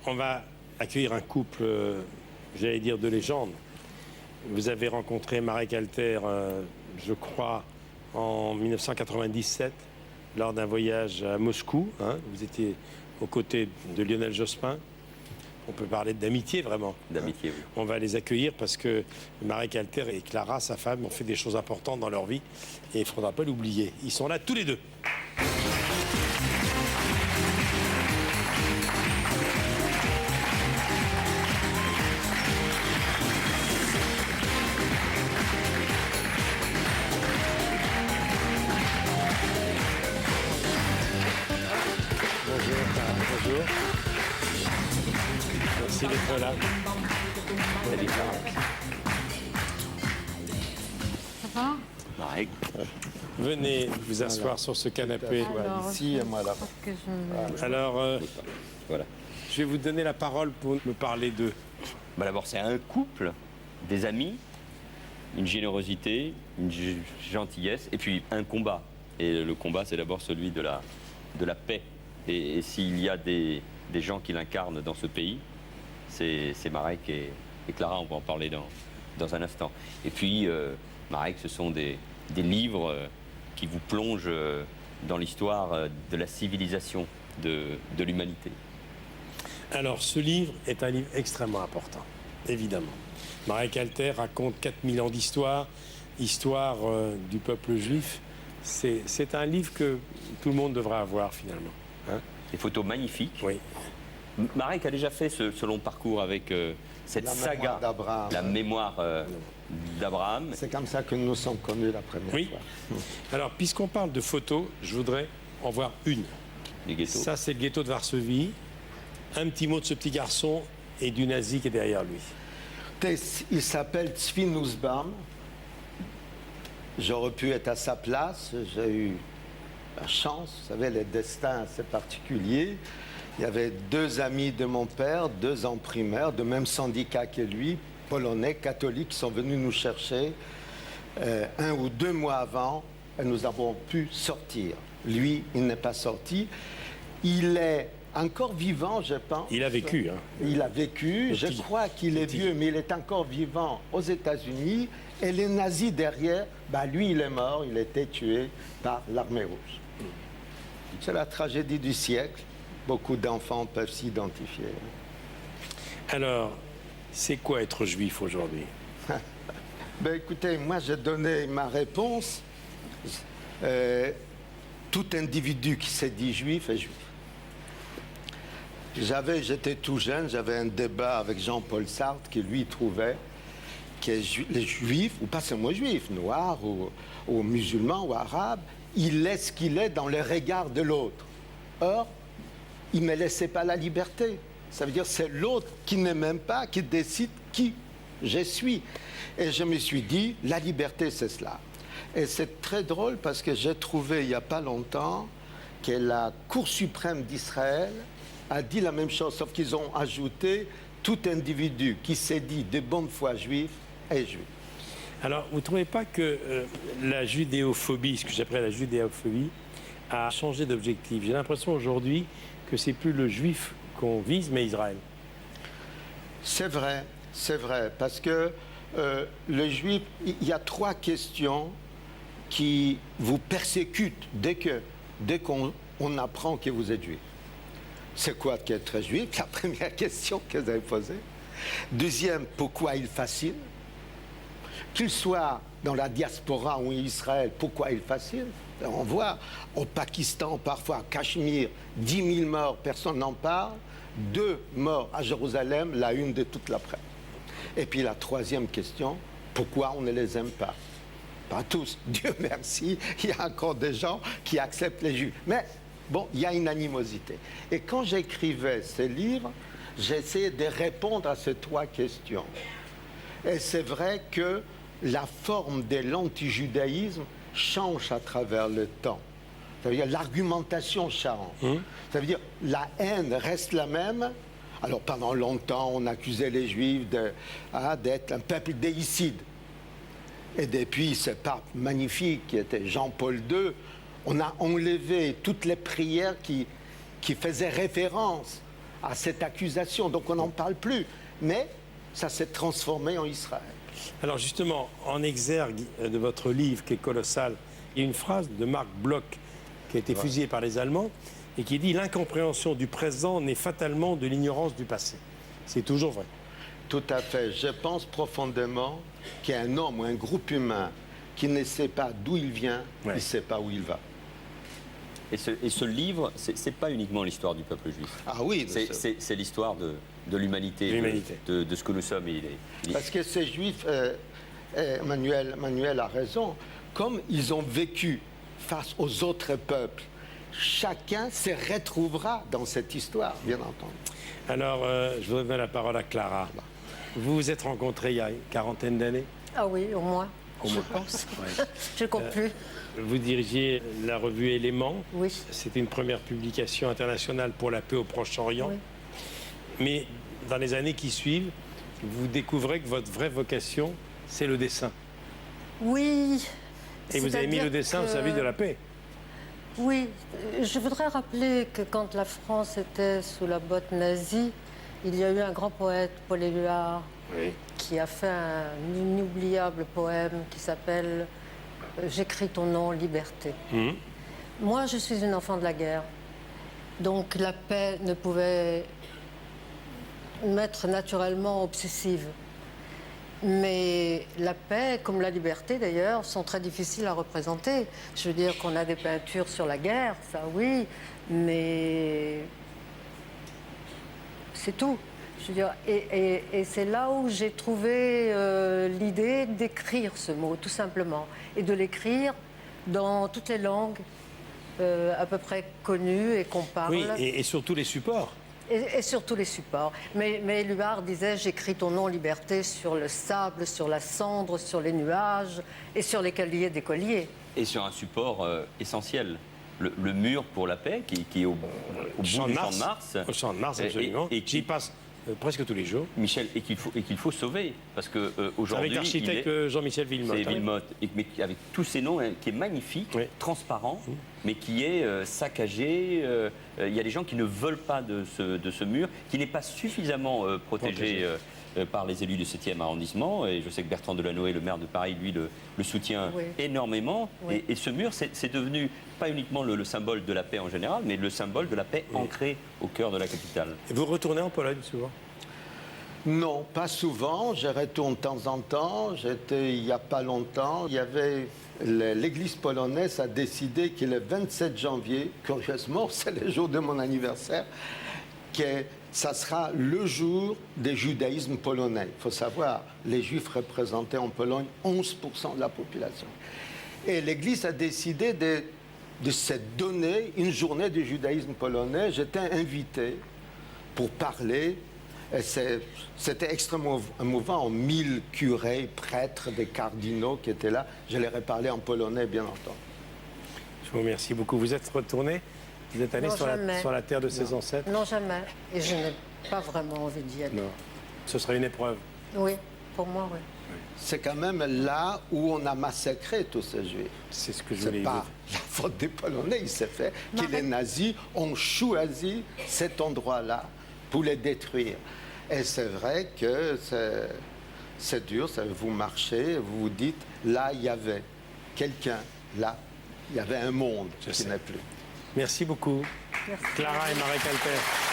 on va accueillir un couple, j'allais dire, de légende. Vous avez rencontré Marek Alter, je crois, en 1997, lors d'un voyage à Moscou. Hein. Vous étiez aux côtés de Lionel Jospin. On peut parler d'amitié, vraiment. D'amitié, oui. On va les accueillir parce que Marek Alter et Clara, sa femme, ont fait des choses importantes dans leur vie. Et il ne faudra pas l'oublier. Ils sont là tous les deux. Bonjour. Merci d'être là. Salut, Clara. Ça va? Marek. Venez vous asseoir sur ce canapé. Alors, ici et moi là-bas. que je... Alors, Voilà. je vais vous donner la parole pour me parler d'eux. Bah, d'abord, c'est un couple, des amis, une générosité, une gentillesse, et puis un combat. Et le combat, c'est d'abord celui de la paix. Et s'il y a des gens qui l'incarnent dans ce pays, c'est Marek et Clara, on va en parler dans un instant. Et puis, Marek, ce sont des livres qui vous plongent dans l'histoire de la civilisation de l'humanité. Alors, ce livre est un livre extrêmement important, évidemment. Marek Alter raconte 4000 ans d'histoire, histoire du peuple juif. C'est un livre que tout le monde devrait avoir, finalement. Hein? Des photos magnifiques. Oui. Marek a déjà fait ce long parcours avec cette La saga, mémoire d'Abraham. la mémoire d'Abraham. C'est comme ça que nous nous sommes connus la première Oui. fois. Alors, puisqu'on parle de photos, je voudrais en voir une. Les ghettos. Ça, c'est le ghetto de Varsovie. Un petit mot de ce petit garçon et du nazi qui est derrière lui. Il s'appelle Tzvi Nussbaum. J'aurais pu être à sa place. J'ai eu la chance, vous savez, les destins assez particuliers. Il y avait deux amis de mon père, 2 ans primaire, de même syndicat que lui, polonais, catholiques, qui sont venus nous chercher 1 ou 2 mois avant, et nous avons pu sortir. Lui, il n'est pas sorti. Il est encore vivant, je pense. Il a vécu. Hein. Il a vécu. Je Petit. crois qu'il est Petit. vieux, mais il est encore vivant aux États-Unis. Et les nazis derrière, bah lui, il est mort. Il a été tué par l'armée rouge. C'est la tragédie du siècle. Beaucoup d'enfants peuvent s'identifier. Alors, c'est quoi être juif aujourd'hui? Ben, écoutez, moi, j'ai donné ma réponse. Tout individu qui s'est dit juif est juif. J'étais tout jeune, j'avais un débat avec Jean-Paul Sartre qui, lui, trouvait que les juifs, ou pas seulement juifs, noirs ou musulmans ou arabes, il est ce qu'il est dans le regard de l'autre. Or, il ne me laissait pas la liberté. Ça veut dire que c'est l'autre qui ne m'aime pas, qui décide qui je suis. Et je me suis dit, la liberté, c'est cela. Et c'est très drôle parce que j'ai trouvé il n'y a pas longtemps que la Cour suprême d'Israël a dit la même chose, sauf qu'ils ont ajouté tout individu qui s'est dit de bonne foi juif est juif. Alors, vous ne trouvez pas que la judéophobie, ce que j'appelle la judéophobie, a changé d'objectif? J'ai l'impression aujourd'hui que c'est plus le juif qu'on vise, mais Israël. C'est vrai, parce que le juif, il y a 3 questions qui vous persécutent dès qu'on apprend que vous êtes juif. C'est quoi qu'être juif? La première question que vous avez posée. Deuxième, pourquoi il fascine? Qu'il soit dans la diaspora ou en Israël, pourquoi il fascine? On voit au Pakistan, parfois à Cachemire, 10 000 morts, personne n'en parle. 2 morts à Jérusalem, la une de toute la presse. Et puis la troisième question, pourquoi on ne les aime pas? Pas tous, Dieu merci, il y a encore des gens qui acceptent les Juifs. Mais bon, il y a une animosité. Et quand j'écrivais ces livres, j'essayais de répondre à ces 3 questions. Et c'est vrai que la forme de l'antijudaïsme change à travers le temps. Ça veut dire l'argumentation change. Ça veut dire la haine reste la même. Alors pendant longtemps, on accusait les Juifs d'être un peuple déicide. Et depuis ce pape magnifique qui était Jean-Paul II, on a enlevé toutes les prières qui faisaient référence à cette accusation, donc on n'en parle plus. Mais ça s'est transformé en Israël. Alors justement, en exergue de votre livre qui est colossal, il y a une phrase de Marc Bloch qui a été fusillé par les Allemands et qui dit « L'incompréhension du présent naît fatalement de l'ignorance du passé ». C'est toujours vrai. Tout à fait. Je pense profondément qu'il y a un homme ou un groupe humain qui ne sait pas d'où il vient, il ne sait pas où il va. Et ce livre, c'est pas uniquement l'histoire du peuple juif. Ah oui, C'est l'histoire de l'humanité, de ce que nous sommes. Parce que ces juifs, Manuel a raison, comme ils ont vécu face aux autres peuples, chacun se retrouvera dans cette histoire, bien entendu. Alors, je voudrais donner la parole à Clara. Vous vous êtes rencontrés il y a une quarantaine d'années. Ah oui, au moins, je pense. Je ne compte plus. Vous dirigiez la revue Éléments. Oui. C'était une première publication internationale pour la paix au Proche-Orient. Oui. Mais dans les années qui suivent, vous découvrez que votre vraie vocation, c'est le dessin. Oui. Et vous avez mis le dessin au service de la paix. Oui, je voudrais rappeler que quand la France était sous la botte nazie, il y a eu un grand poète, Paul Éluard, qui a fait un inoubliable poème qui s'appelle « J'écris ton nom, liberté ». Moi, je suis une enfant de la guerre, donc la paix ne pouvait m'être naturellement obsessive. Mais la paix, comme la liberté d'ailleurs, sont très difficiles à représenter. Je veux dire qu'on a des peintures sur la guerre, ça oui, mais c'est tout. Je veux dire, et c'est là où j'ai trouvé l'idée d'écrire ce mot, tout simplement, et de l'écrire dans toutes les langues à peu près connues et qu'on parle. Oui, et sur tous les supports. Et sur tous les supports. Mais Éluard disait « J'écris ton nom, liberté, sur le sable, sur la cendre, sur les nuages et sur les colliers des colliers. » Et sur un support essentiel, le mur pour la paix, qui est au bout du Champ de Mars. Au Champ de Mars, absolument. Et j'y passe presque tous les jours. Michel, et qu'il faut sauver, parce que aujourd'hui, avec l'architecte Jean-Michel Villemotte. C'est Villemotte, mais avec tous ces noms, qui est magnifique, transparent, mais qui est saccagé. Il y a des gens qui ne veulent pas de ce mur, qui n'est pas suffisamment protégé par les élus du 7e arrondissement. Et je sais que Bertrand Delanoë, le maire de Paris, lui, le soutient énormément. Oui. Et ce mur, c'est devenu pas uniquement le symbole de la paix en général, mais le symbole de la paix ancrée au cœur de la capitale. Et vous retournez en Pologne souvent? Non, pas souvent. Je retourne de temps en temps. J'étais il n'y a pas longtemps. Il y avait l'Église polonaise a décidé que le 27 janvier, curieusement, c'est le jour de mon anniversaire, que ça sera le jour du judaïsme polonais. Il faut savoir, les Juifs représentaient en Pologne 11% de la population. Et l'Église a décidé de se donner une journée du judaïsme polonais. J'étais invité pour parler. C'était extrêmement émouvant. 1000 curés, prêtres, des cardinaux qui étaient là. Je leur ai parlé en polonais, bien entendu. Je vous remercie beaucoup. Vous êtes retourné? Vous êtes allé sur la terre de ses ancêtres? Non, jamais. Et je n'ai pas vraiment envie d'y aller. Non. Ce serait une épreuve. Oui, pour moi, oui. C'est quand même là où on a massacré tous ces Juifs. C'est ce que je voulais C'est dire. pas la faute des Polonais. Il s'est fait que les nazis ont choisi cet endroit-là pour les détruire. Et c'est vrai que c'est dur, vous marchez, vous vous dites, là, il y avait quelqu'un, là, il y avait un monde qui n'est plus. Merci beaucoup. Merci. Clara et Marie Calter.